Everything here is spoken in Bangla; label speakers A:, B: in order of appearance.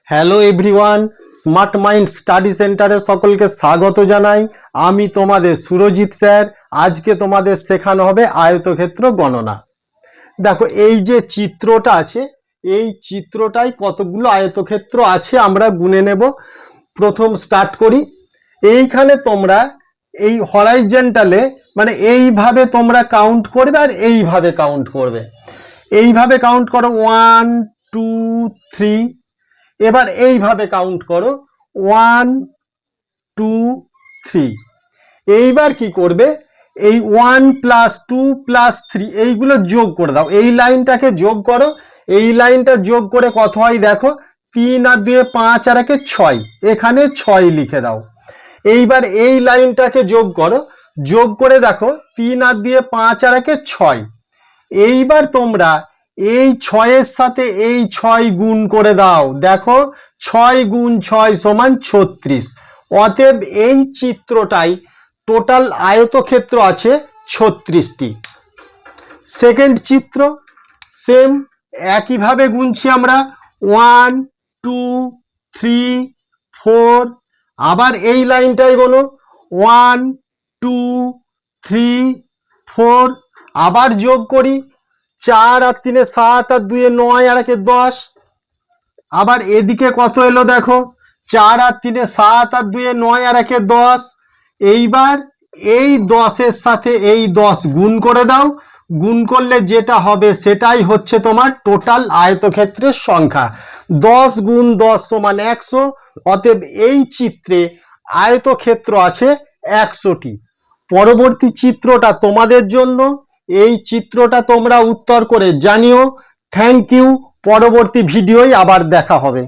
A: Hello everyone, smart mind study সেন্টারে সকলকে স্বাগত জানাই। আমি তোমাদের সুরজিৎ স্যার। আজকে তোমাদের শেখানো হবে আয়তক্ষেত্র গণনা। দেখো, এই যে চিত্রটা আছে, এই চিত্রটায় কতগুলো আয়তক্ষেত্র আছে আমরা গুনে নেব। প্রথম স্টার্ট করি। এইখানে তোমরা এই হরাইজন্টালে মানে এইভাবে তোমরা কাউন্ট করবে আর এইভাবে কাউন্ট করবে। এইভাবে কাউন্ট করো 1 2 3। এবার এইভাবে কাউন্ট করো 1 2 3। এইবার কি করবে, এই 1 + 2 + 3 এইগুলো যোগ করে দাও। এই লাইনটাকে যোগ করো। এই লাইনটা যোগ করে কত হয় দেখো, 3 আর 2 5 আর 1 6। এখানে 6 লিখে দাও। এইবার এই লাইনটাকে যোগ করো, যোগ করে দেখো 3 আর 2 5 আর 1 6। এইবার তোমরা এই 6-এর সাথে এই 6 গুণ করে দাও। দেখো 6 × 6 = 36। অতএব এই চিত্রটাই টোটাল আয়তক্ষেত্র আছে 36টি। সেকেন্ড চিত্র সেম একইভাবে গুনছি আমরা 1 2 3 4। আবার এই লাইনটাই গোনো 1 2 3 4। আবার যোগ করি 4 আর 3 7 আর 2 9 আর 1 10। আবার এদিকে কত এলো দেখো, 4 আর 3 7 আর 2 9 আর 1 10। এইবার এই 10-এর সাথে এই 10 গুণ করে দাও। গুণ করলে যেটা হবে সেটাই হচ্ছে তোমার টোটাল আয়তক্ষেত্রের সংখ্যা। 10 × 10 = 100। অতএব এই চিত্রে আয়তক্ষেত্র আছে 100টি। পরবর্তী চিত্রটা তোমাদের জন্য। এই চিত্রটা তোমরা উত্তর করে জানিও। Thank you. পরবর্তী ভিডিওয় আবার দেখা হবে।